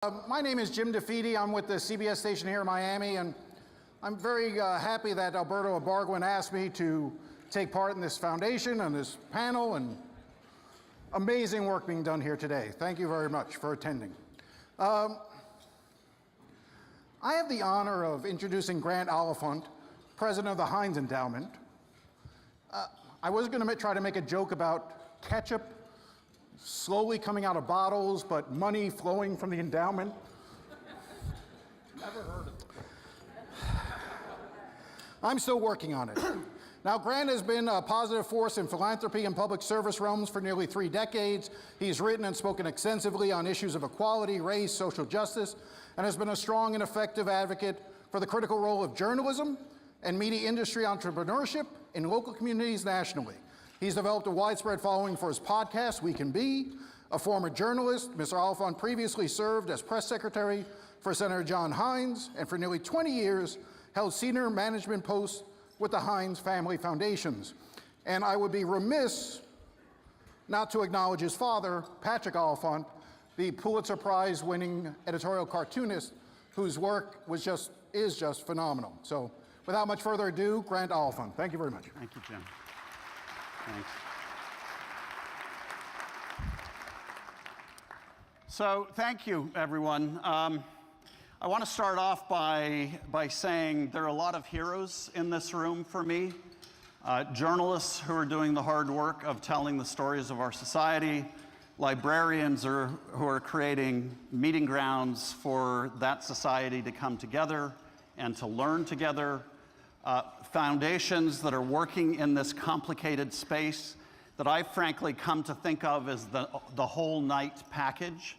My name is Jim DeFede. I'm with the CBS station here in Miami, and I'm very happy that Alberto Ibargüen asked me to take part in this foundation and this panel, and amazing work being done here today. Thank you very much for attending. I have the honor of introducing Grant Oliphant, president of the Heinz Endowment. I was going to try to make a joke about ketchup slowly coming out of bottles, but money flowing from the endowment. Never heard of it. I'm still working on it. Now, Grant has been a positive force in philanthropy and public service realms for nearly 3 decades. He's written and spoken extensively on issues of equality, race, social justice, and has been a strong and effective advocate for the critical role of journalism and media industry entrepreneurship in local communities nationally. He's developed a widespread following for his podcast, We Can Be. A former journalist, Mr. Oliphant previously served as press secretary for Senator John Heinz, and for nearly 20 years held senior management posts with the Heinz Family Foundations. And I would be remiss not to acknowledge his father, Patrick Oliphant, the Pulitzer Prize winning editorial cartoonist whose work is just phenomenal. So without much further ado, Grant Oliphant. Thank you very much. Thank you, Jim. Thanks. So thank you, everyone. I want to start off by saying there are a lot of heroes in this room for me. Journalists who are doing the hard work of telling the stories of our society, librarians who are creating meeting grounds for that society to come together and to learn together, foundations that are working in this complicated space that I've frankly come to think of as the whole Knight package.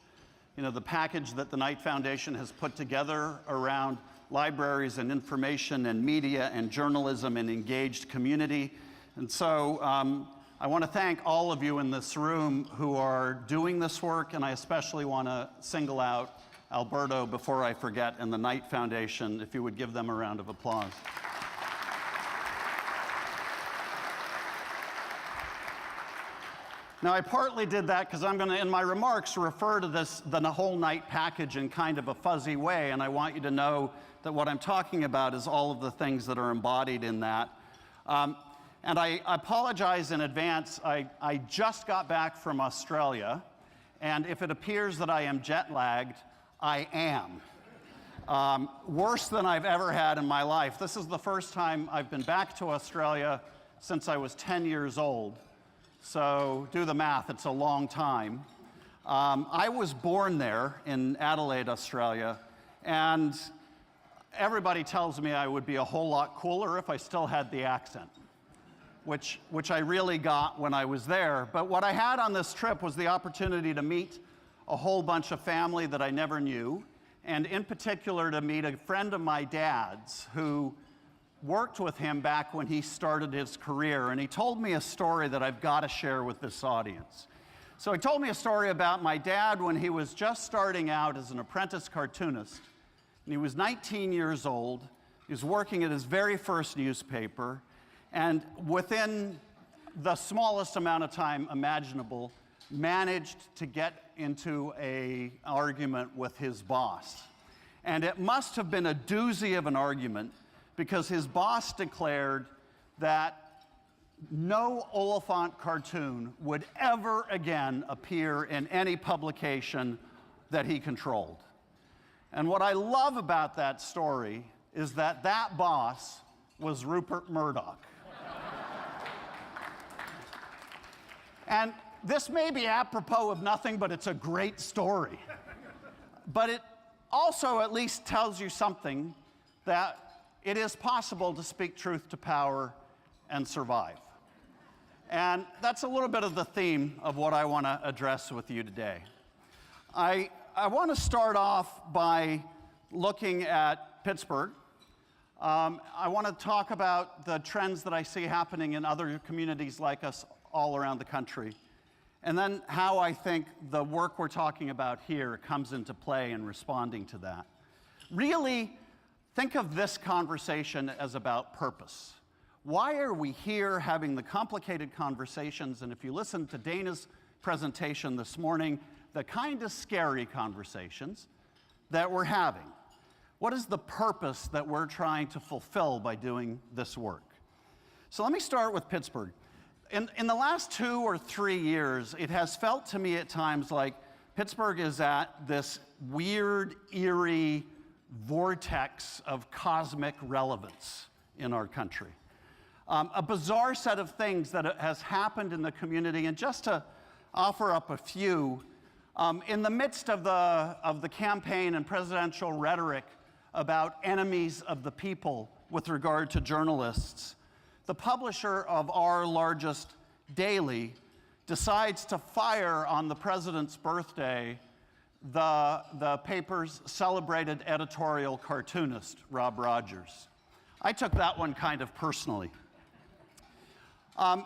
You know, the package that the Knight Foundation has put together around libraries and information and media and journalism and engaged community. And so I want to thank all of you in this room who are doing this work, and I especially want to single out Alberto before I forget, and the Knight Foundation, if you would give them a round of applause. Now, I partly did that because I'm going to, in my remarks, refer to the whole Knight package in kind of a fuzzy way, and I want you to know that what I'm talking about is all of the things that are embodied in that. And I apologize in advance. I just got back from Australia, and if it appears that I am jet-lagged, I am. Worse than I've ever had in my life. This is the first time I've been back to Australia since I was 10 years old. So do the math, it's a long time. I was born there in Adelaide, Australia, and everybody tells me I would be a whole lot cooler if I still had the accent, which I really got when I was there. But what I had on this trip was the opportunity to meet a whole bunch of family that I never knew, and in particular to meet a friend of my dad's who worked with him back when he started his career, and he told me a story that I've got to share with this audience. So he told me a story about my dad when he was just starting out as an apprentice cartoonist, and he was 19 years old. He was working at his very first newspaper, and within the smallest amount of time imaginable, managed to get into an argument with his boss. And it must have been a doozy of an argument, because his boss declared that no Oliphant cartoon would ever again appear in any publication that he controlled. And what I love about that story is that that boss was Rupert Murdoch. And this may be apropos of nothing, but it's a great story. But it also at least tells you something, that it is possible to speak truth to power and survive. And that's a little bit of the theme of what I want to address with you today. I want to start off by looking at Pittsburgh. I want to talk about the trends that I see happening in other communities like us all around the country, and then how I think the work we're talking about here comes into play in responding to that. Really, think of this conversation as about purpose. Why are we here having the complicated conversations? And if you listen to Dana's presentation this morning, the kind of scary conversations that we're having? What is the purpose that we're trying to fulfill by doing this work? So let me start with Pittsburgh. In the last 2 or 3 years, it has felt to me at times like Pittsburgh is at this weird, eerie vortex of cosmic relevance in our country. A bizarre set of things that has happened in the community, and just to offer up a few, in the midst of the campaign and presidential rhetoric about enemies of the people with regard to journalists, the publisher of our largest daily decides to fire on the president's birthday the paper's celebrated editorial cartoonist, Rob Rogers. I took that one kind of personally.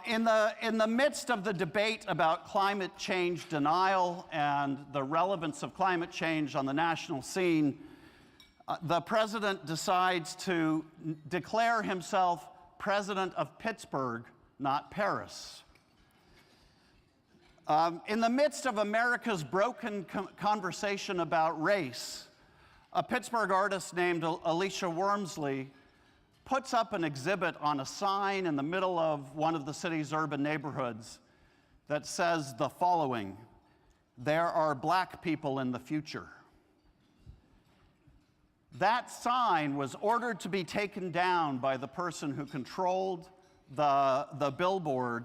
In the midst of the debate about climate change denial and the relevance of climate change on the national scene, the president decides to declare himself president of Pittsburgh, not Paris. In the midst of America's broken conversation about race, a Pittsburgh artist named Alicia Wormsley puts up an exhibit on a sign in the middle of one of the city's urban neighborhoods that says the following: "There are black people in the future." That sign was ordered to be taken down by the person who controlled the billboard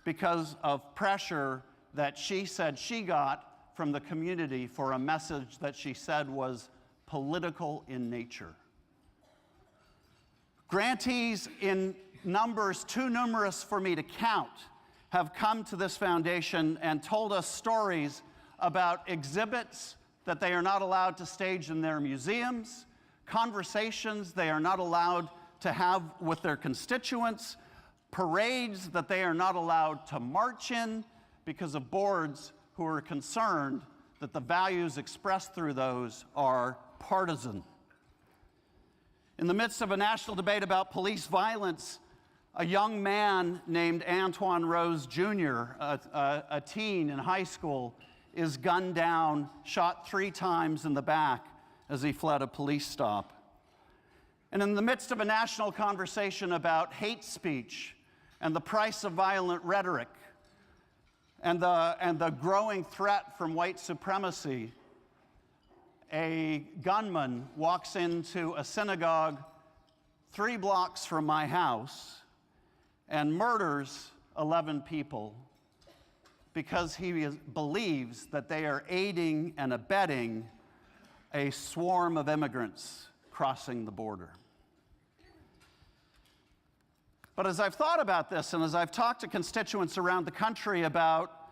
because of pressure that she said she got from the community for a message that she said was political in nature. Grantees in numbers too numerous for me to count have come to this foundation and told us stories about exhibits that they are not allowed to stage in their museums, conversations they are not allowed to have with their constituents, parades that they are not allowed to march in because of boards who are concerned that the values expressed through those are partisan. In the midst of a national debate about police violence, a young man named Antoine Rose Jr., a teen in high school, is gunned down, shot 3 times in the back as he fled a police stop. And in the midst of a national conversation about hate speech and the price of violent rhetoric and the growing threat from white supremacy, a gunman walks into a synagogue 3 blocks from my house and murders 11 people because he believes that they are aiding and abetting a swarm of immigrants crossing the border. But as I've thought about this, and as I've talked to constituents around the country about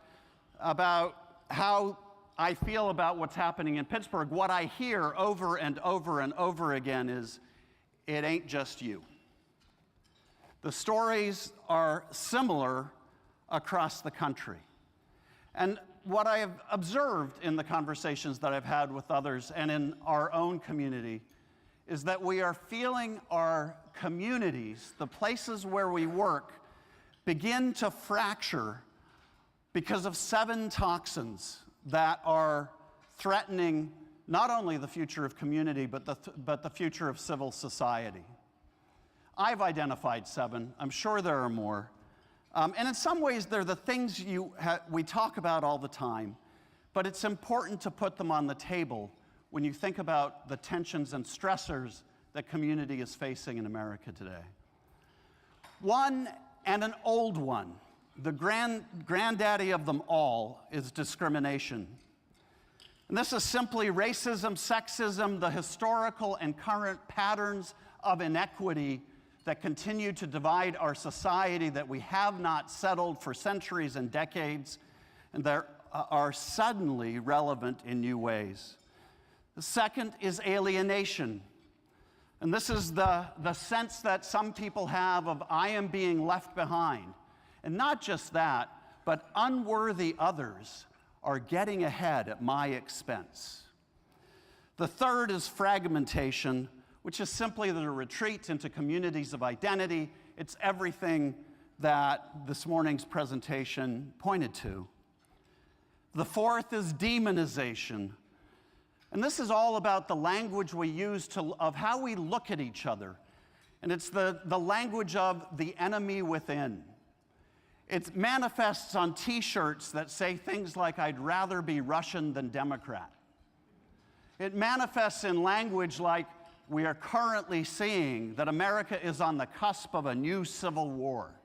how I feel about what's happening in Pittsburgh, what I hear over and over and over again is, it ain't just you. The stories are similar across the country. And what I have observed in the conversations that I've had with others and in our own community is that we are feeling our communities, the places where we work, begin to fracture because of 7 toxins that are threatening not only the future of community, but the future of civil society. I've identified 7. I'm sure there are more. And in some ways, they're the things we talk about all the time, but it's important to put them on the table when you think about the tensions and stressors that community is facing in America today. One, and an old one, the granddaddy of them all, is discrimination. And this is simply racism, sexism, the historical and current patterns of inequity that continue to divide our society, that we have not settled for centuries and decades, and that are suddenly relevant in new ways. The second is alienation. And this is the sense that some people have of, I am being left behind. And not just that, but unworthy others are getting ahead at my expense. The third is fragmentation, which is simply the retreat into communities of identity. It's everything that this morning's presentation pointed to. The fourth is demonization. And this is all about the language we use of how we look at each other. And it's the language of the enemy within. It manifests on T-shirts that say things like, "I'd rather be Russian than Democrat." It manifests in language like, "We are currently seeing that America is on the cusp of a new civil war."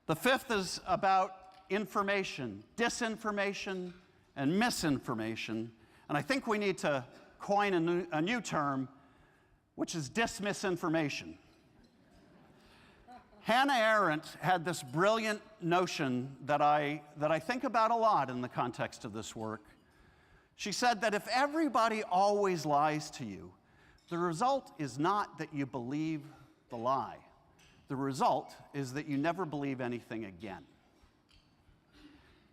The fifth is about information, disinformation, and misinformation. And I think we need to coin a new term, which is dismisinformation. Hannah Arendt had this brilliant notion that I think about a lot in the context of this work. She said that if everybody always lies to you, the result is not that you believe the lie. The result is that you never believe anything again.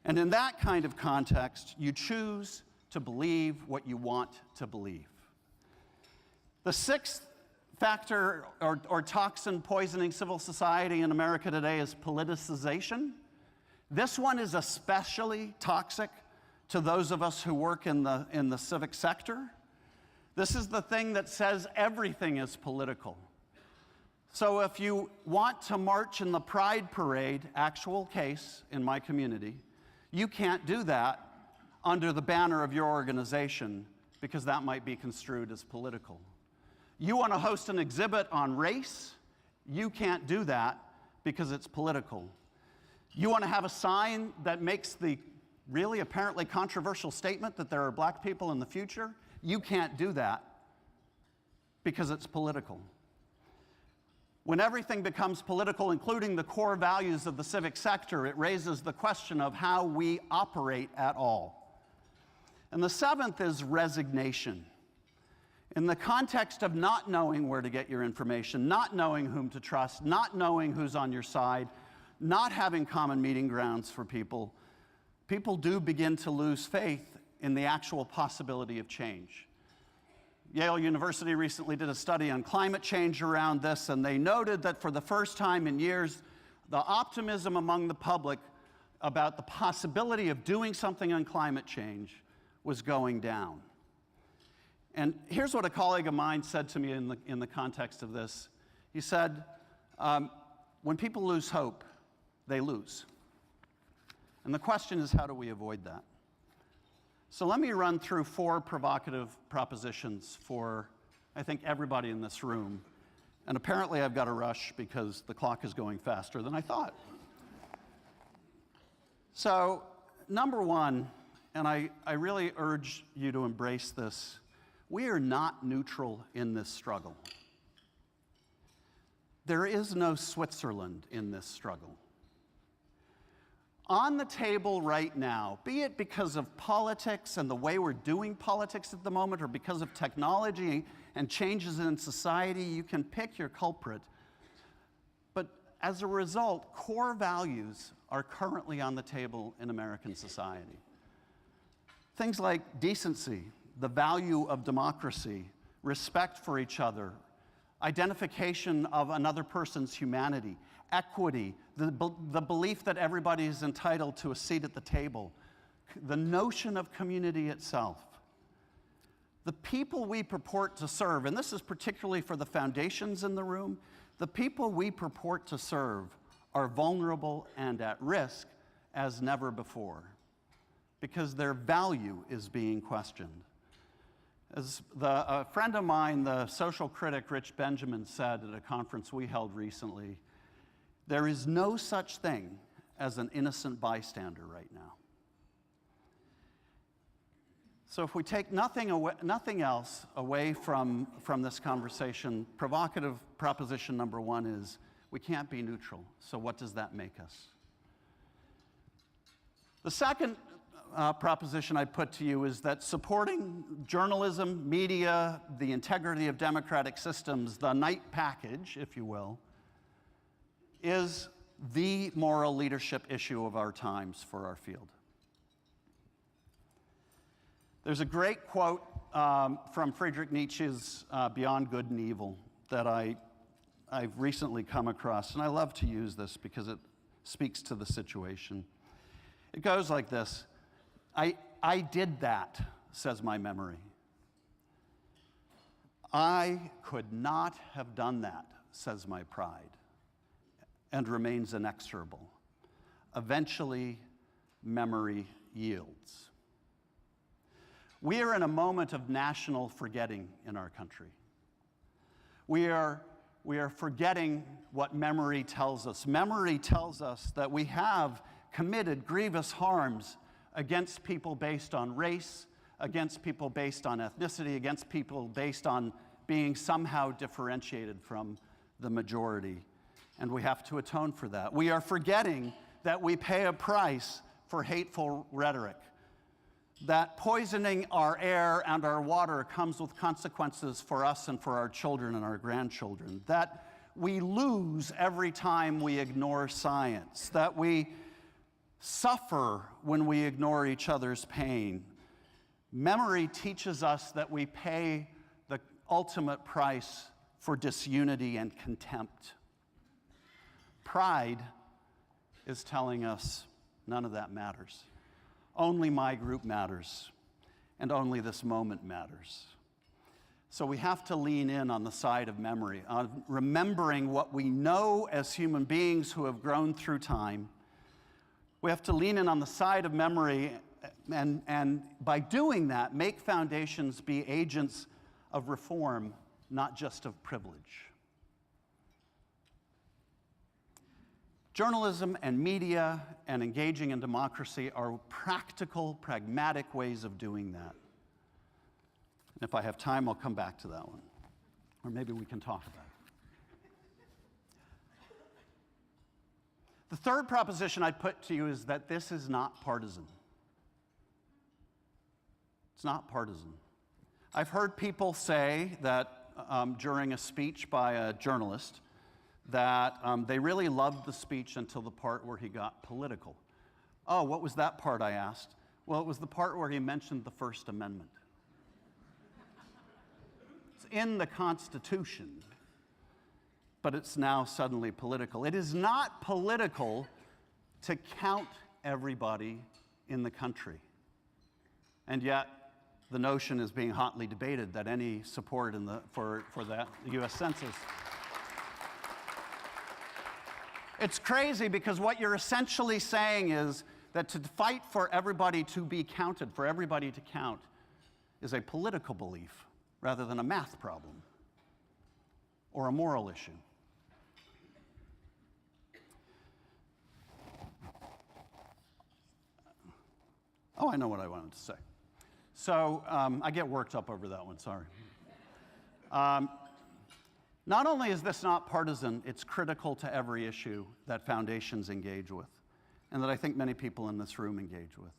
And in that kind of context, you choose to believe what you want to believe. The sixth factor or toxin poisoning civil society in America today is politicization. This one is especially toxic to those of us who work in the civic sector. This is the thing that says everything is political. So if you want to march in the Pride Parade, actual case in my community, you can't do that under the banner of your organization because that might be construed as political. You want to host an exhibit on race, you can't do that because it's political. You want to have a sign that makes the really apparently controversial statement that there are black people in the future, you can't do that because it's political. When everything becomes political, including the core values of the civic sector, it raises the question of how we operate at all. And the seventh is resignation. In the context of not knowing where to get your information, not knowing whom to trust, not knowing who's on your side, not having common meeting grounds for people, people do begin to lose faith in the actual possibility of change. Yale University recently did a study on climate change around this, and they noted that for the first time in years, the optimism among the public about the possibility of doing something on climate change was going down. And here's what a colleague of mine said to me in the context of this. He said, when people lose hope, they lose. And the question is, how do we avoid that? So let me run through 4 provocative propositions for, I think, everybody in this room. And apparently I've got to rush because the clock is going faster than I thought. So, number one, and I really urge you to embrace this, we are not neutral in this struggle. There is no Switzerland in this struggle. On the table right now, be it because of politics and the way we're doing politics at the moment, or because of technology and changes in society, you can pick your culprit. But as a result, core values are currently on the table in American society. Things like decency, the value of democracy, respect for each other, identification of another person's humanity, equity, the belief that everybody is entitled to a seat at the table, the notion of community itself. The people we purport to serve, and this is particularly for the foundations in the room, the people we purport to serve are vulnerable and at risk as never before because their value is being questioned. As a friend of mine, the social critic Rich Benjamin, said at a conference we held recently, there is no such thing as an innocent bystander right now. So if we take nothing else away from this conversation, provocative proposition number one is we can't be neutral. So what does that make us? The second proposition I'd put to you is that supporting journalism, media, the integrity of democratic systems, the Knight package, if you will, is the moral leadership issue of our times for our field. There's a great quote from Friedrich Nietzsche's Beyond Good and Evil that I've recently come across, and I love to use this because it speaks to the situation. It goes like this. I did that, says my memory. I could not have done that, says my pride, and remains inexorable. Eventually, memory yields. We are in a moment of national forgetting in our country. We are forgetting what memory tells us. Memory tells us that we have committed grievous harms against people based on race, against people based on ethnicity, against people based on being somehow differentiated from the majority. And we have to atone for that. We are forgetting that we pay a price for hateful rhetoric, that poisoning our air and our water comes with consequences for us and for our children and our grandchildren, that we lose every time we ignore science, that we suffer when we ignore each other's pain. Memory teaches us that we pay the ultimate price for disunity and contempt. Pride is telling us none of that matters. Only my group matters, and only this moment matters. So we have to lean in on the side of memory, on remembering what we know as human beings who have grown through time. We have to lean in on the side of memory, and by doing that, make foundations be agents of reform, not just of privilege. Journalism and media and engaging in democracy are practical, pragmatic ways of doing that. And if I have time, I'll come back to that one. Or maybe we can talk about it. The third proposition I'd put to you is that this is not partisan. It's not partisan. I've heard people say that during a speech by a journalist, that they really loved the speech until the part where he got political. Oh, what was that part, I asked? Well, it was the part where he mentioned the First Amendment. It's in the Constitution, but it's now suddenly political. It is not political to count everybody in the country. And yet, the notion is being hotly debated that any support for the U.S. Census. It's crazy because what you're essentially saying is that to fight for everybody to be counted, for everybody to count, is a political belief rather than a math problem or a moral issue. Oh, I know what I wanted to say. So I get worked up over that one, sorry. Not only is this not partisan, it's critical to every issue that foundations engage with, and that I think many people in this room engage with.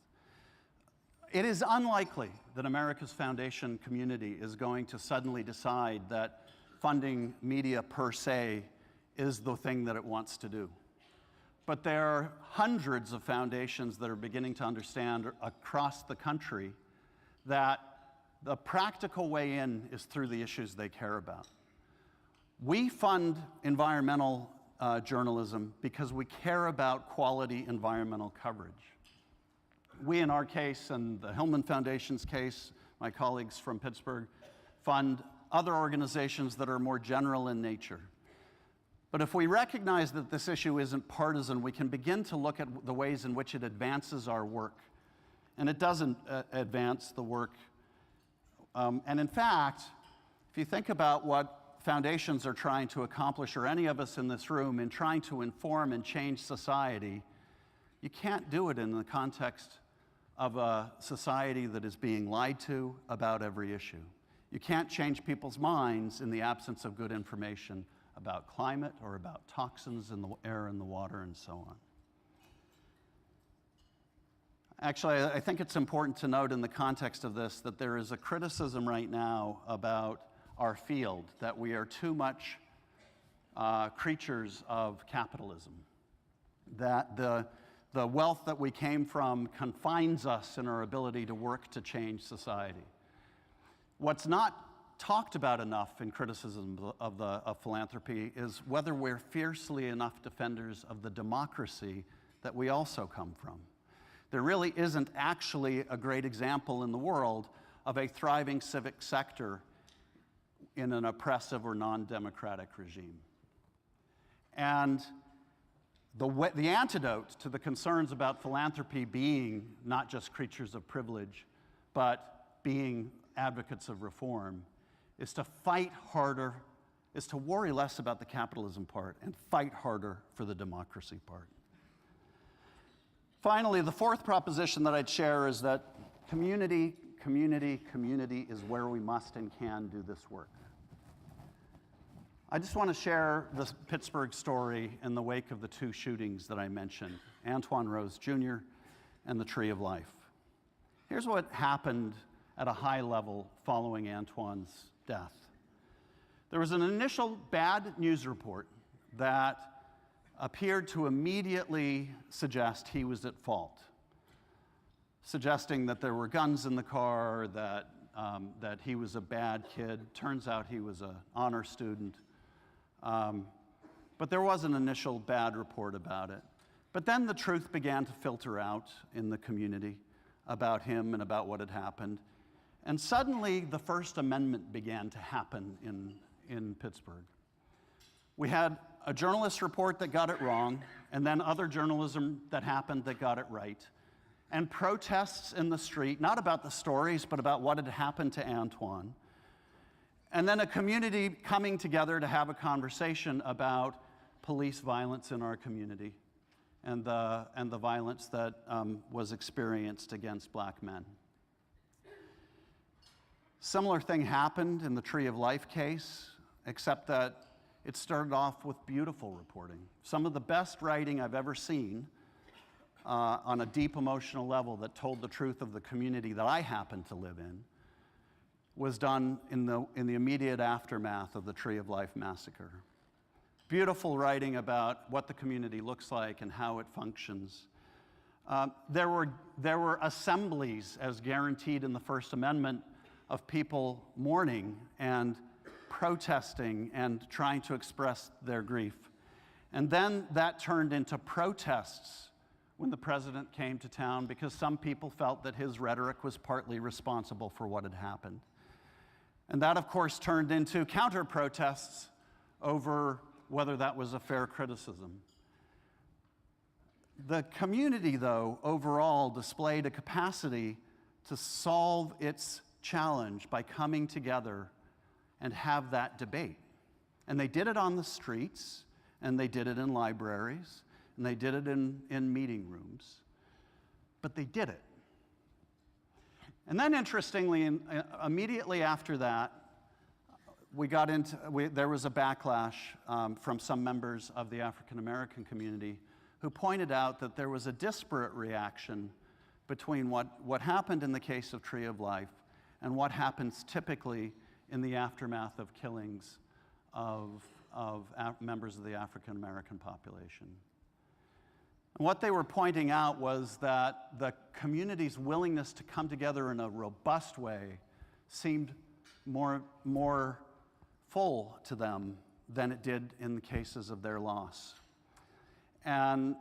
It is unlikely that America's foundation community is going to suddenly decide that funding media per se is the thing that it wants to do. But there are hundreds of foundations that are beginning to understand across the country that the practical way in is through the issues they care about. We fund environmental journalism because we care about quality environmental coverage. We, in our case, and the Hillman Foundation's case, my colleagues from Pittsburgh, fund other organizations that are more general in nature. But if we recognize that this issue isn't partisan, we can begin to look at the ways in which it advances our work. And it doesn't advance the work. And in fact, if you think about what foundations are trying to accomplish, or any of us in this room, in trying to inform and change society, you can't do it in the context of a society that is being lied to about every issue. You can't change people's minds in the absence of good information about climate or about toxins in the air and the water and so on. Actually, I think it's important to note in the context of this that there is a criticism right now about our field, that we are too much creatures of capitalism, that the wealth that we came from confines us in our ability to work to change society. What's not talked about enough in criticism of philanthropy is whether we're fiercely enough defenders of the democracy that we also come from. There really isn't actually a great example in the world of a thriving civic sector in an oppressive or non-democratic regime. And the antidote to the concerns about philanthropy being not just creatures of privilege, but being advocates of reform, is to fight harder, is to worry less about the capitalism part and fight harder for the democracy part. Finally, the fourth proposition that I'd share is that community is where we must and can do this work. I just want to share the Pittsburgh story in the wake of the two shootings that I mentioned, Antoine Rose Jr. and the Tree of Life. Here's what happened at a high level following Antoine's death. There was an initial bad news report that appeared to immediately suggest he was at fault, suggesting that there were guns in the car, that he was a bad kid. Turns out he was an honor student. But there was an initial bad report about it. But then the truth began to filter out in the community about him and about what had happened. And suddenly the First Amendment began to happen in Pittsburgh. We had a journalist report that got it wrong, and then other journalism that happened that got it right. And protests in the street, not about the stories, but about what had happened to Antoine. And then a community coming together to have a conversation about police violence in our community and the violence that was experienced against black men. Similar thing happened in the Tree of Life case, except that it started off with beautiful reporting. Some of the best writing I've ever seen on a deep emotional level that told the truth of the community that I happen to live in was done in the immediate aftermath of the Tree of Life massacre. Beautiful writing about what the community looks like and how it functions. There were assemblies, as guaranteed in the First Amendment, of people mourning and protesting and trying to express their grief. And then that turned into protests when the president came to town, because some people felt that his rhetoric was partly responsible for what had happened. And that, of course, turned into counter-protests over whether that was a fair criticism. The community, though, overall displayed a capacity to solve its challenge by coming together and have that debate. And they did it on the streets, and they did it in libraries, and they did it in meeting rooms. But they did it. And then, interestingly, immediately after that, there was a backlash from some members of the African American community who pointed out that there was a disparate reaction between what happened in the case of Tree of Life and what happens typically in the aftermath of killings of members of the African American population. And what they were pointing out was that the community's willingness to come together in a robust way seemed more full to them than it did in the cases of their loss. And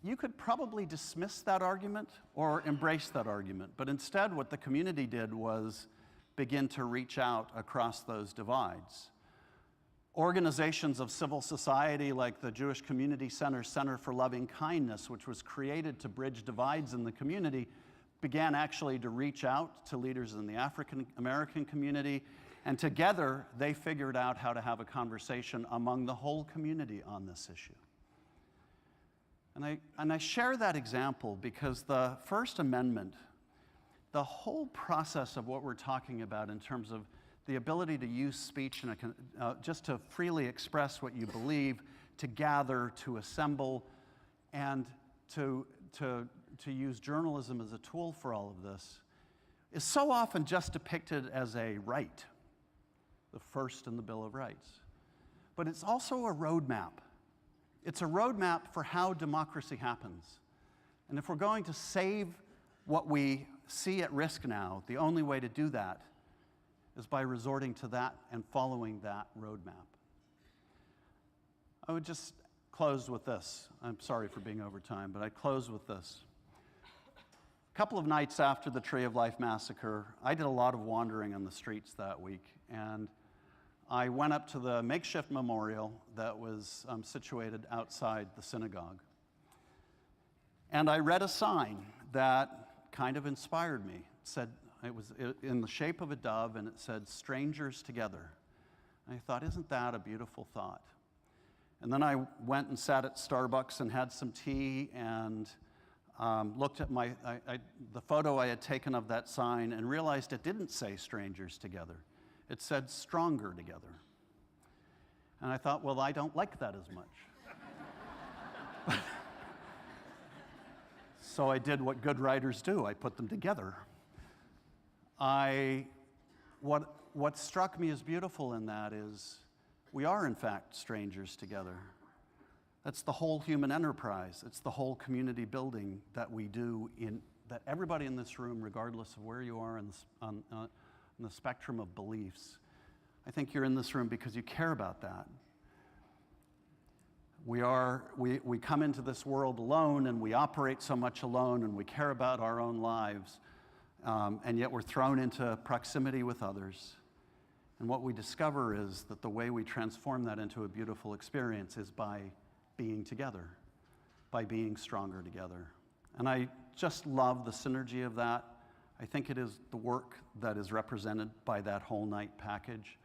you could probably dismiss that argument or embrace that argument, but instead what the community did was begin to reach out across those divides. Organizations of civil society like the Jewish Community Center's Center for Loving Kindness, which was created to bridge divides in the community, began actually to reach out to leaders in the African American community, and together they figured out how to have a conversation among the whole community on this issue. And I share that example because the First Amendment, the whole process of what we're talking about in terms of the ability to use speech and just to freely express what you believe, to gather, to assemble, and to use journalism as a tool for all of this, is so often just depicted as a right, the first in the Bill of Rights. But it's also a roadmap. It's a roadmap for how democracy happens. And if we're going to save what we see at risk now, the only way to do that is by resorting to that and following that roadmap. I would just close with this. I'm sorry for being over time, but I'd close with this. couple of nights after the Tree of Life massacre, I did a lot of wandering on the streets that week, and I went up to the makeshift memorial that was situated outside the synagogue. And I read a sign that kind of inspired me. It said, it was in the shape of a dove, and it said, "Strangers together." And I thought, isn't that a beautiful thought? And then I went and sat at Starbucks and had some tea and looked at the photo I had taken of that sign and realized it didn't say "strangers together." It said "stronger together." And I thought, well, I don't like that as much. So I did what good writers do. I put them together. What struck me as beautiful in that is we are, in fact, strangers together. That's the whole human enterprise. It's the whole community building that we do, that everybody in this room, regardless of where you are on the spectrum of beliefs, I think you're in this room because you care about that. We come into this world alone, and we operate so much alone, and we care about our own lives, and yet we're thrown into proximity with others. And what we discover is that the way we transform that into a beautiful experience is by being together, by being stronger together. And I just love the synergy of that. I think it is the work that is represented by that whole night package.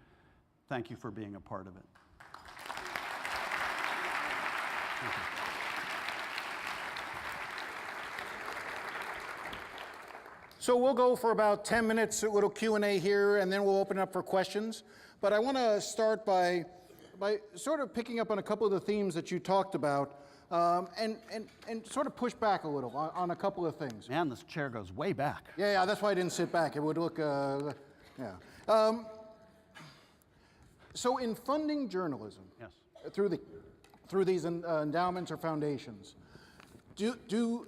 Thank you for being a part of it. Thank you. So we'll go for about 10 minutes, a little Q&A here, and then we'll open up for questions. But I want to start by sort of picking up on a couple of the themes that you talked about, and sort of push back a little on a couple of things. Man, this chair goes way back. Yeah, that's why I didn't sit back. It would look, yeah. So in funding journalism, yes, through these endowments or foundations, do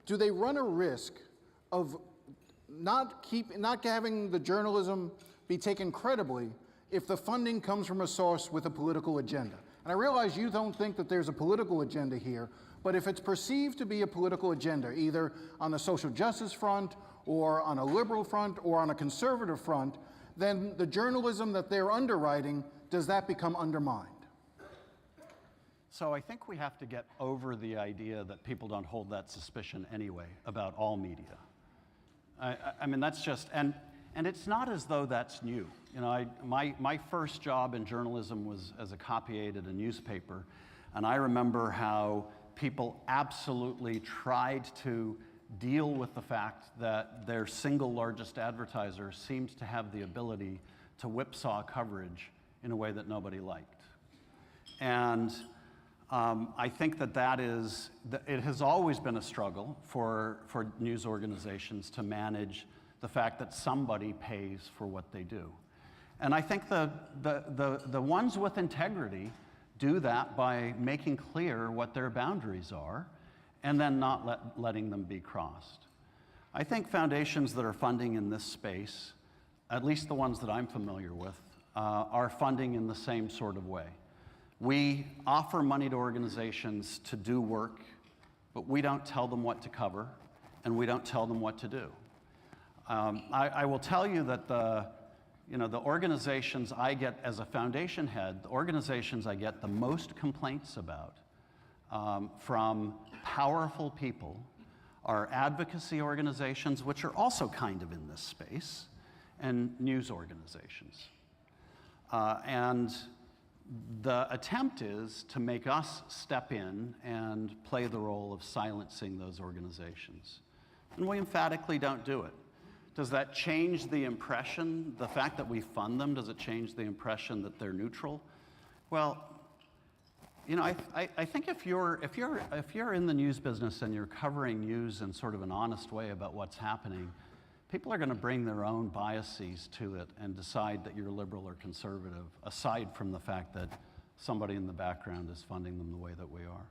they run a risk of not having the journalism be taken credibly if the funding comes from a source with a political agenda? And I realize you don't think that there's a political agenda here, but if it's perceived to be a political agenda, either on the social justice front or on a liberal front or on a conservative front, then the journalism that they're underwriting, does that become undermined? So I think we have to get over the idea that people don't hold that suspicion anyway about all media. I mean, that's just, and it's not as though that's new. You know, my first job in journalism was as a copy aide at a newspaper, and I remember how people absolutely tried to deal with the fact that their single largest advertiser seemed to have the ability to whipsaw coverage in a way that nobody liked. And I think it has always been a struggle for news organizations to manage the fact that somebody pays for what they do. And I think the ones with integrity do that by making clear what their boundaries are and then not letting them be crossed. I think foundations that are funding in this space, at least the ones that I'm familiar with, are funding in the same sort of way. We offer money to organizations to do work, but we don't tell them what to cover, and we don't tell them what to do. I will tell you that the organizations I get as a foundation head, the organizations I get the most complaints about from powerful people are advocacy organizations, which are also kind of in this space, and news organizations. And the attempt is to make us step in and play the role of silencing those organizations. And we emphatically don't do it. Does that change the impression, the fact that we fund them, does it change the impression that they're neutral? Well, you know, I think if you're in the news business and you're covering news in sort of an honest way about what's happening, people are going to bring their own biases to it and decide that you're liberal or conservative, aside from the fact that somebody in the background is funding them the way that we are.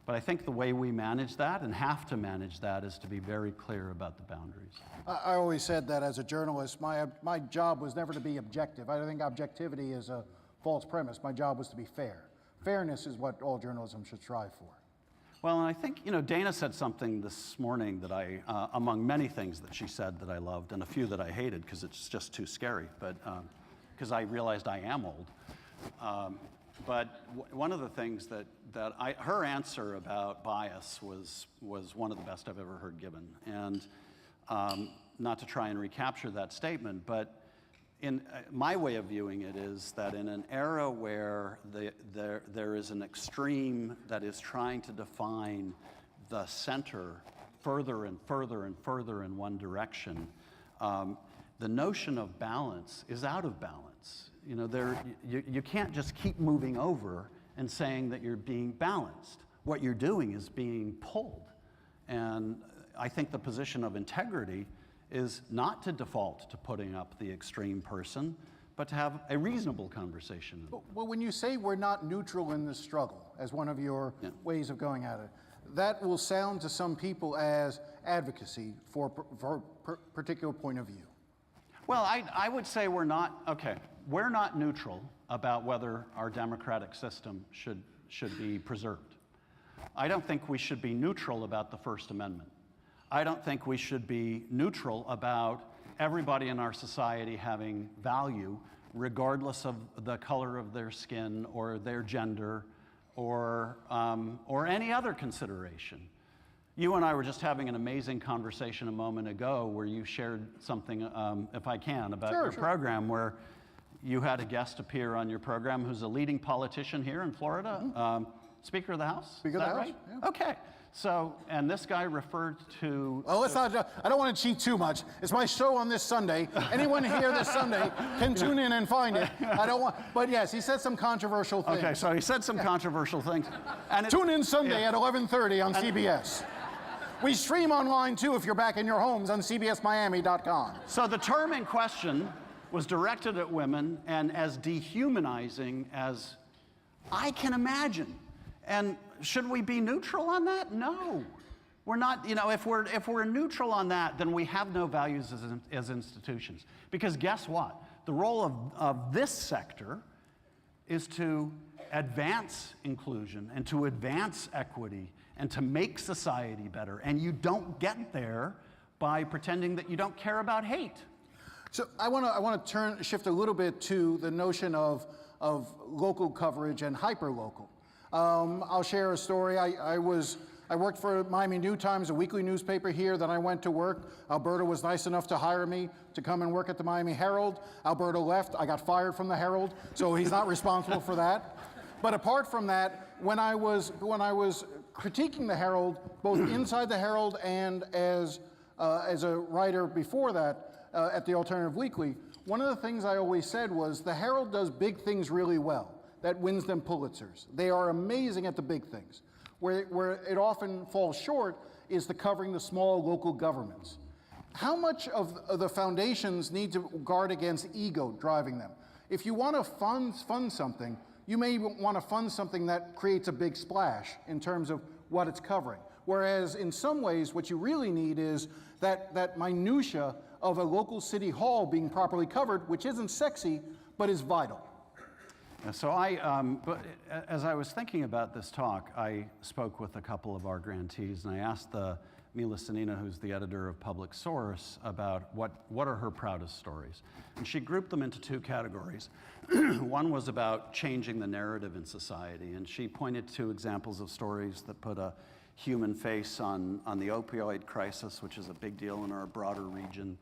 But I think the way we manage that and have to manage that is to be very clear about the boundaries. I always said that as a journalist, my job was never to be objective. I think objectivity is a false premise. My job was to be fair. Fairness is what all journalism should strive for. Well, and I think, Dana said something this morning that among many things that she said that I loved, and a few that I hated because it's just too scary, but because I realized I am old. But one of the things that her answer about bias was one of the best I've ever heard given. And not to try and recapture that statement, but in my way of viewing it is that in an era where there is an extreme that is trying to define the center further and further and further in one direction, the notion of balance is out of balance. You can't just keep moving over and saying that you're being balanced. What you're doing is being pulled. And I think the position of integrity is not to default to putting up the extreme person, but to have a reasonable conversation. Well, when you say we're not neutral in this struggle, as one of your ways of going at it, that will sound to some people as advocacy for a particular point of view. Well, I would say we're not neutral about whether our democratic system should be preserved. I don't think we should be neutral about the First Amendment. I don't think we should be neutral about everybody in our society having value, regardless of the color of their skin or their gender or any other consideration. You and I were just having an amazing conversation a moment ago where you shared something, if I can, about your program, where you had a guest appear on your program who's a leading politician here in Florida, Speaker of the House. Speaker of the House, right? yeah. Okay. So, and this guy referred to... Well, let's not, I don't want to cheat too much. It's my show on this Sunday. Anyone here this Sunday can tune in and find it. I don't want, but yes, he said some controversial things. Okay, so he said some controversial things. And tune in Sunday at 11:30 on CBS. We stream online too if you're back in your homes on cbsmiami.com. So the term in question was directed at women and as dehumanizing as I can imagine. And should we be neutral on that? No. We're not, if we're neutral on that, then we have no values as institutions. Because guess what? The role of this sector is to advance inclusion and to advance equity and to make society better. And you don't get there by pretending that you don't care about hate. So I want to shift a little bit to the notion of local coverage and hyperlocal. I'll share a story. I worked for Miami New Times, a weekly newspaper here. Then I went to work. Alberta was nice enough to hire me to come and work at the Miami Herald. Alberta left. I got fired from the Herald, so he's not responsible for that. But apart from that, when I was critiquing the Herald, both inside the Herald and as a writer before that at the Alternative Weekly, one of the things I always said was the Herald does big things really well. That wins them Pulitzers. They are amazing at the big things. Where it often falls short is the covering the small local governments. How much of the foundations need to guard against ego driving them? If you want to fund something, you may want to fund something that creates a big splash in terms of what it's covering. Whereas in some ways, what you really need is that minutia of a local city hall being properly covered, which isn't sexy, but is vital. So but as I was thinking about this talk, I spoke with a couple of our grantees, and I asked Mila Sanina, who's the editor of Public Source, about what are her proudest stories. And she grouped them into two categories. One was about changing the narrative in society, and she pointed to examples of stories that put a human face on the opioid crisis, which is a big deal in our broader region.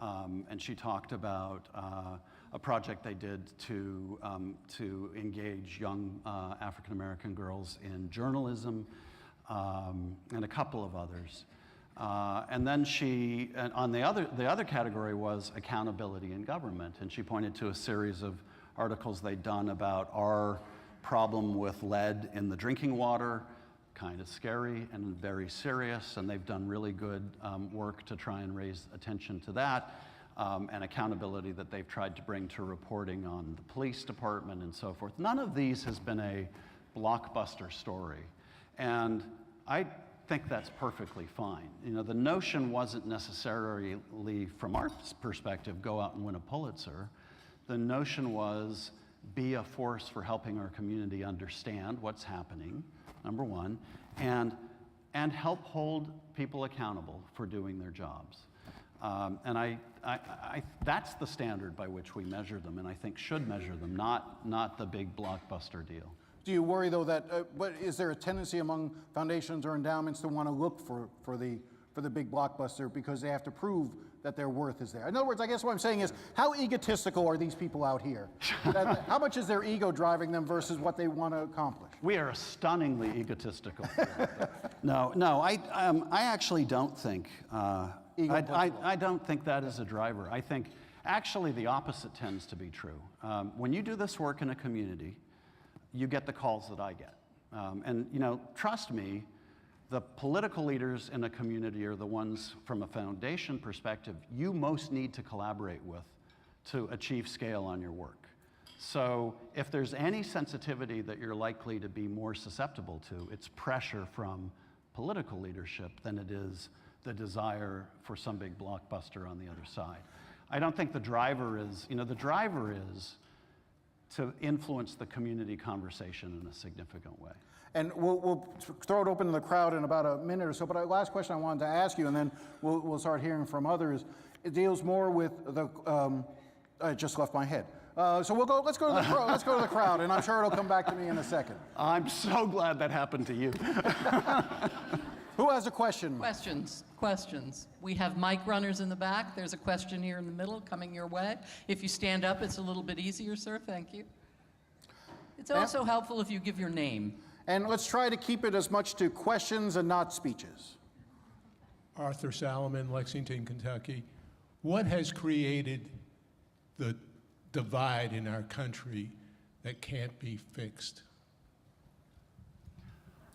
And she talked about a project they did to engage young African-American girls in journalism, and a couple of others. And then on the other category was accountability in government, and she pointed to a series of articles they'd done about our problem with lead in the drinking water, kind of scary and very serious, and they've done really good work to try and raise attention to that. And accountability that they've tried to bring to reporting on the police department and so forth. None of these has been a blockbuster story. And I think that's perfectly fine. The notion wasn't necessarily, from our perspective, go out and win a Pulitzer. The notion was be a force for helping our community understand what's happening, number one, and help hold people accountable for doing their jobs. And that's the standard by which we measure them, and I think should measure them, not the big blockbuster deal. Do you worry, though, that is there a tendency among foundations or endowments to want to look for the big blockbuster because they have to prove that their worth is there? In other words, I guess what I'm saying is, how egotistical are these people out here? How much is their ego driving them versus what they want to accomplish? We are stunningly egotistical. No, I actually don't think. I don't think that is a driver. I think actually the opposite tends to be true. When you do this work in a community, you get the calls that I get. And trust me, the political leaders in a community are the ones, from a foundation perspective, you most need to collaborate with to achieve scale on your work. So if there's any sensitivity that you're likely to be more susceptible to, it's pressure from political leadership than it is the desire for some big blockbuster on the other side. I don't think the driver is, the driver is to influence the community conversation in a significant way. And we'll throw it open to the crowd in about a minute or so, but last question I wanted to ask you, and then we'll start hearing from others. It deals more with the, I just left my head. So let's go to the crowd, and I'm sure it'll come back to me in a second. I'm so glad that happened to you. Who has a question? Questions. We have mic runners in the back. There's a question here in the middle coming your way. If you stand up, it's a little bit easier, sir. Thank you. It's also helpful if you give your name. And let's try to keep it as much to questions and not speeches. Arthur Salomon, Lexington, Kentucky. What has created the divide in our country that can't be fixed?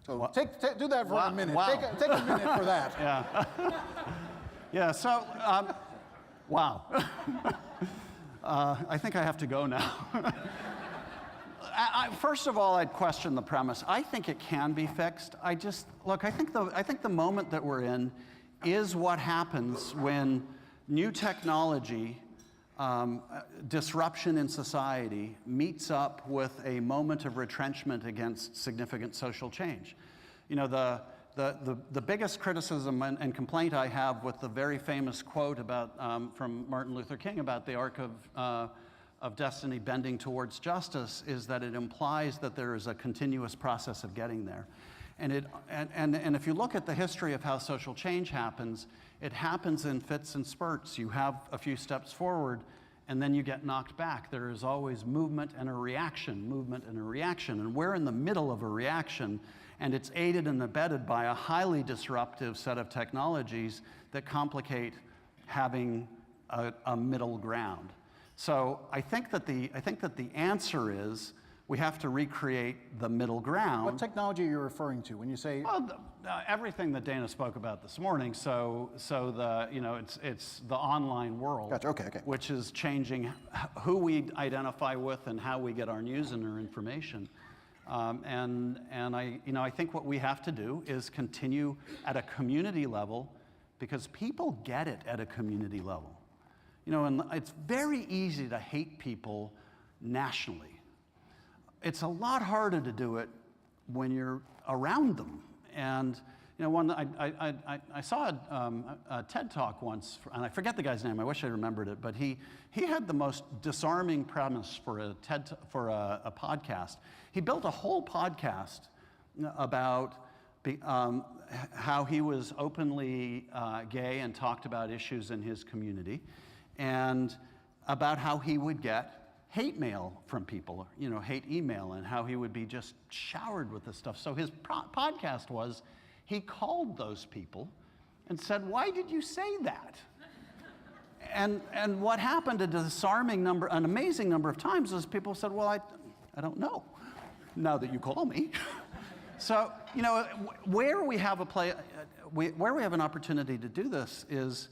So do that for a minute. Wow. Take a minute for that. Yeah. Yeah, so, wow. I think I have to go now. First of all, I'd question the premise. I think it can be fixed. I think the moment that we're in is what happens when new technology, disruption in society, meets up with a moment of retrenchment against significant social change. The biggest criticism and complaint I have with the very famous quote about, from Martin Luther King about the arc of destiny bending towards justice is that it implies that there is a continuous process of getting there. And if you look at the history of how social change happens, it happens in fits and spurts. You have a few steps forward, and then you get knocked back. There is always movement and a reaction, and we're in the middle of a reaction, and it's aided and abetted by a highly disruptive set of technologies that complicate having a middle ground. So I think that the answer is we have to recreate the middle ground. What technology are you referring to when you say? Well, everything that Dana spoke about this morning. So it's the online world. Gotcha. Okay. Which is changing who we identify with and how we get our news and our information. And I think what we have to do is continue at a community level, because people get it at a community level. And it's very easy to hate people nationally. It's a lot harder to do it when you're around them. And I saw a TED Talk once, and I forget the guy's name. I wish I remembered it, but he had the most disarming premise for a podcast. He built a whole podcast about how he was openly gay and talked about issues in his community, and about how he would get hate mail from people, hate email, and how he would be just showered with this stuff. So his podcast was, he called those people and said, "Why did you say that?" And what happened an amazing number of times is people said, "Well, I don't know, now that you call me." So, where we have an opportunity to do this is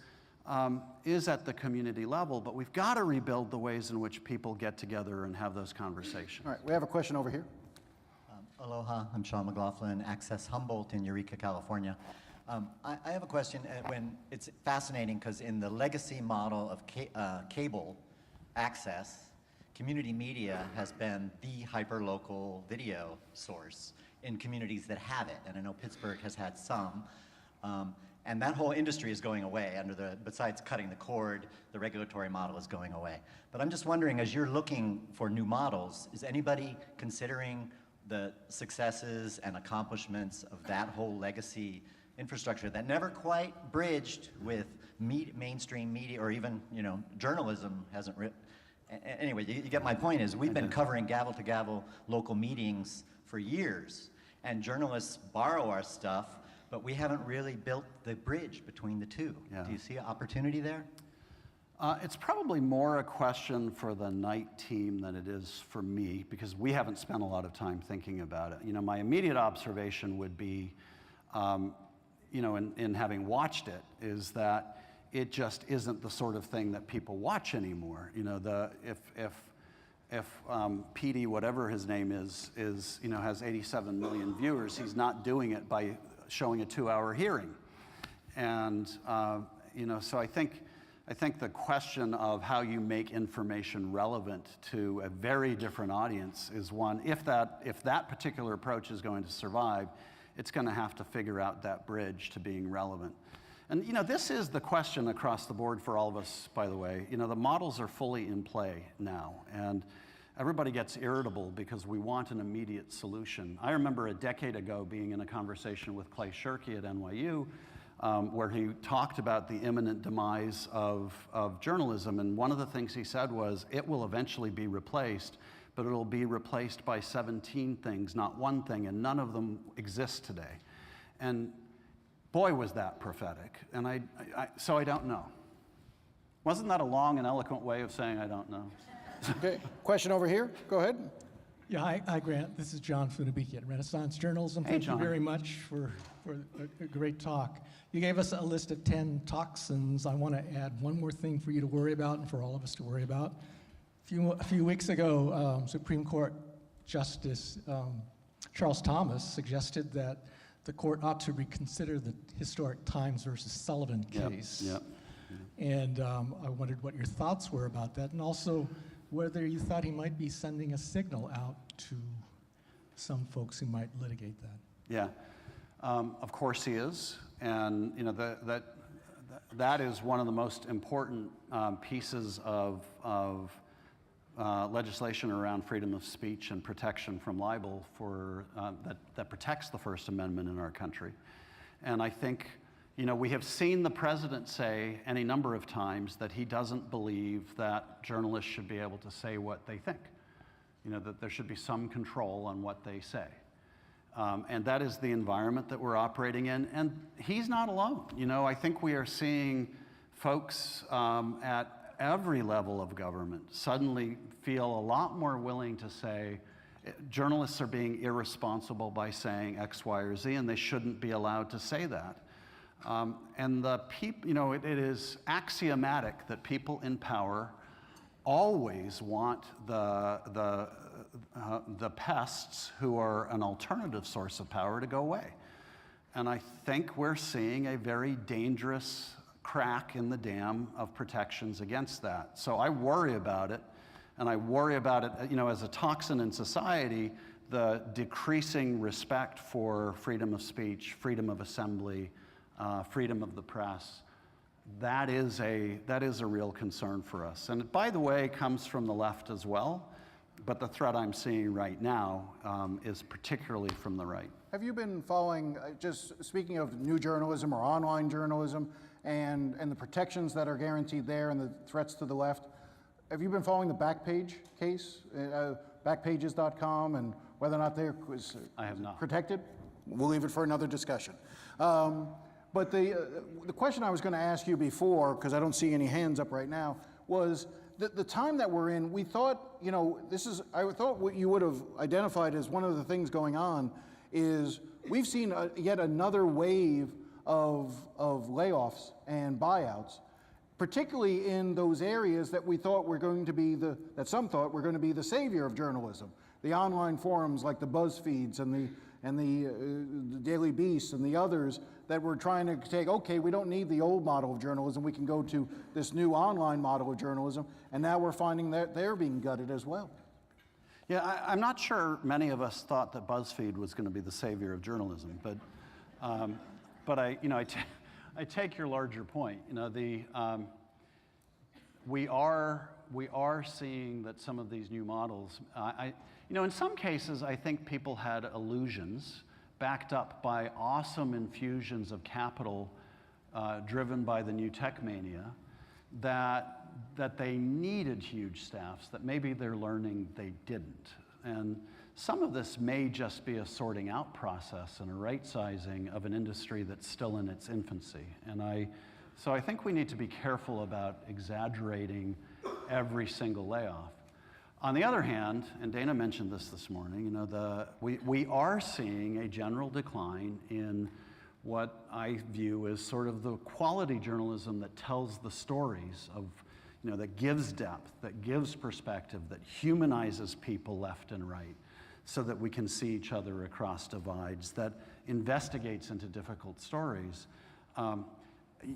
at the community level, but we've got to rebuild the ways in which people get together and have those conversations. All right, we have a question over here. Aloha, I'm Sean McLaughlin, Access Humboldt in Eureka, California. I have a question. It's fascinating because in the legacy model of cable access, community media has been the hyper-local video source in communities that have it, and I know Pittsburgh has had some. And that whole industry is going away besides cutting the cord, the regulatory model is going away. But I'm just wondering, as you're looking for new models, is anybody considering the successes and accomplishments of that whole legacy infrastructure that never quite bridged with mainstream media, or even, journalism hasn't anyway, you get my point. Is we've been covering gavel to gavel local meetings for years, and journalists borrow our stuff, but we haven't really built the bridge between the two. Yeah. Do you see an opportunity there? It's probably more a question for the night team than it is for me, because we haven't spent a lot of time thinking about it. My immediate observation would be, in having watched it, is that it just isn't the sort of thing that people watch anymore. If PD, whatever his name is has 87 million viewers, he's not doing it by showing a 2-hour hearing. And so I think the question of how you make information relevant to a very different audience is one. If that particular approach is going to survive, it's going to have to figure out that bridge to being relevant. And this is the question across the board for all of us, by the way. The models are fully in play now, and everybody gets irritable because we want an immediate solution. I remember a decade ago being in a conversation with Clay Shirky at NYU, where he talked about the imminent demise of journalism, and one of the things he said was, it will eventually be replaced, but it'll be replaced by 17 things, not one thing, and none of them exist today. And boy, was that prophetic. And so I don't know. Wasn't that a long and eloquent way of saying I don't know? Okay, question over here. Go ahead. Yeah, hi, Grant. This is John Funabiki at Renaissance Journalism. Hey, Thank John. you very much for a great talk. You gave us a list of 10 toxins. I want to add one more thing for you to worry about and for all of us to worry about. A few weeks ago, Supreme Court Justice Charles Thomas suggested that the court ought to reconsider the historic Times versus Sullivan case. Yep. And I wondered what your thoughts were about that, and also whether you thought he might be sending a signal out to some folks who might litigate that. Yeah, of course he is, and that is one of the most important pieces of legislation around freedom of speech and protection from libel that protects the First Amendment in our country. And I think we have seen the president say any number of times that he doesn't believe that journalists should be able to say what they think, that there should be some control on what they say. And that is the environment that we're operating in. And he's not alone. I think we are seeing folks at every level of government suddenly feel a lot more willing to say journalists are being irresponsible by saying X, Y, or Z, and they shouldn't be allowed to say that. And it is axiomatic that people in power always want the pests who are an alternative source of power to go away. And I think we're seeing a very dangerous crack in the dam of protections against that. So I worry about it, and I worry about it, as a toxin in society, the decreasing respect for freedom of speech, freedom of assembly, freedom of the press. That is a real concern for us. And it, by the way, comes from the left as well, but the threat I'm seeing right now is particularly from the right. Have you been following, just speaking of new journalism or online journalism and the protections that are guaranteed there and the threats to the left, have you been following the Backpage case, backpages.com, and whether or not they're I have not. protected? We'll leave it for another discussion. But the question I was going to ask you before, because I don't see any hands up right now, was the time that we're in. We thought, I thought what you would have identified as one of the things going on is we've seen yet another wave of layoffs and buyouts, particularly in those areas that we thought were going to be that some thought were going to be the savior of journalism. The online forums like the BuzzFeeds and and the Daily Beast and the others that were trying to take, okay, we don't need the old model of journalism, we can go to this new online model of journalism, and now we're finding that they're being gutted as well. Yeah, I'm not sure many of us thought that BuzzFeed was going to be the savior of journalism, but I take your larger point. We are seeing that some of these new models, in some cases, I think people had illusions backed up by awesome infusions of capital driven by the new tech mania that they needed huge staffs, that maybe they're learning they didn't. And some of this may just be a sorting out process and a right-sizing of an industry that's still in its infancy. So I think we need to be careful about exaggerating every single layoff. On the other hand, and Dana mentioned this morning, we are seeing a general decline in what I view as sort of the quality journalism that tells the stories of, that gives depth, that gives perspective, that humanizes people left and right so that we can see each other across divides, that investigates into difficult stories.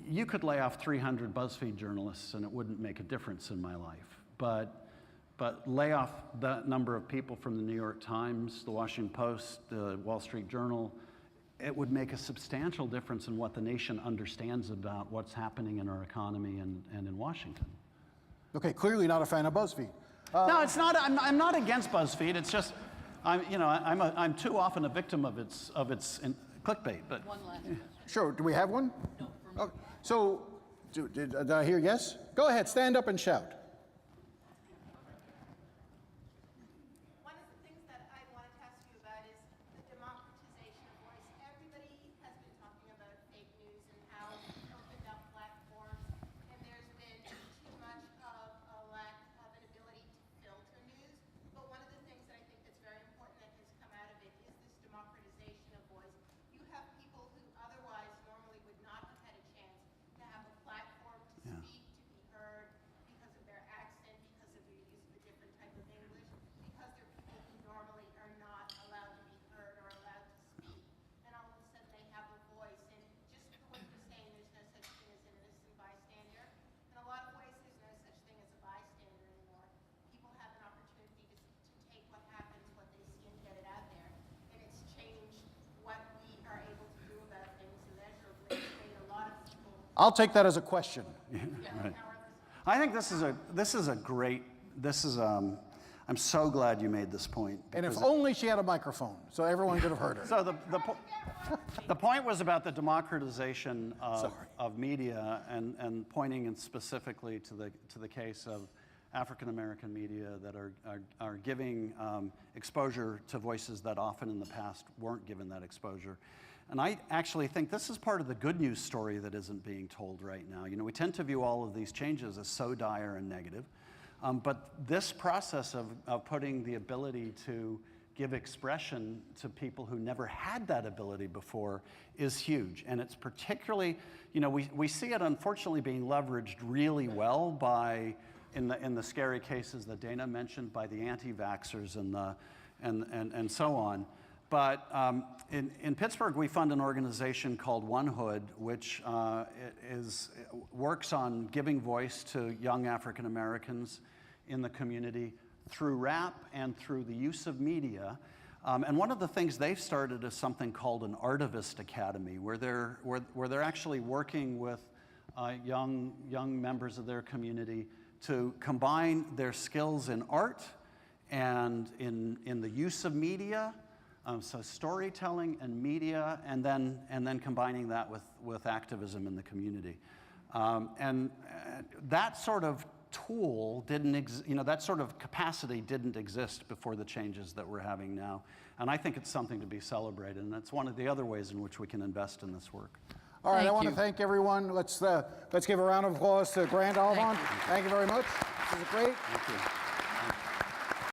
You could lay off 300 BuzzFeed journalists and it wouldn't make a difference in my life. But lay off that number of people from the New York Times, the Washington Post, the Wall Street Journal, it would make a substantial difference in what the nation understands about what's happening in our economy and in Washington. Okay, clearly not a fan of BuzzFeed. No, it's not. I'm not against BuzzFeed. It's just, I'm too often a victim of its clickbait. But One last question. Sure, do we have one? No, for me. Okay. So, did I hear yes? Go ahead, stand up and shout. One of the things that I wanted to ask you about is the democratization of voice. Everybody has been talking about fake news and how it's opened up platforms, and there's been too much of a lack of an ability to filter news. But one of the things that I think that's very important that has come out of it is this democratization of voice. You have people who otherwise normally would not have had a chance to have a platform to speak, to be heard, because of their accent, because of their use of a different type of English, because they're people who normally are not allowed to be heard or allowed to speak. And all of a sudden they have a voice. And just for what you're saying, there's no such thing as an innocent bystander. In a lot of ways, there's no such thing as a bystander anymore. People have an opportunity to take what happens, what they see, and get it out there. And it's changed what we are able to do about things immeasurably. It's made a lot of people. I'll take that as a question. Right. I think I'm so glad you made this point. And if because only she had a microphone, so everyone could have heard her. So the point was about the democratization of media and pointing in specifically to the case of African American media that are giving exposure to voices that often in the past weren't given that exposure. And I actually think this is part of the good news story that isn't being told right now. We tend to view all of these changes as so dire and negative. But this process of putting the ability to give expression to people who never had that ability before is huge. And it's particularly, we see it unfortunately being leveraged really well by, in the scary cases that Dana mentioned, by the anti-vaxxers and so on. But in Pittsburgh, we fund an organization called One Hood, which works on giving voice to young African Americans in the community through rap and through the use of media. And one of the things they've started is something called an Artivist Academy, where they're actually working with young members of their community to combine their skills in art and in the use of media. So storytelling and media, and then combining that with activism in the community, and that sort of tool that sort of capacity didn't exist before the changes that we're having now, and I think it's something to be celebrated, and that's one of the other ways in which we can invest in this work. All right, I want to you. thank everyone. Let's give a round of applause to Grand Oliphant. Thank you very much. This is great. Thank you.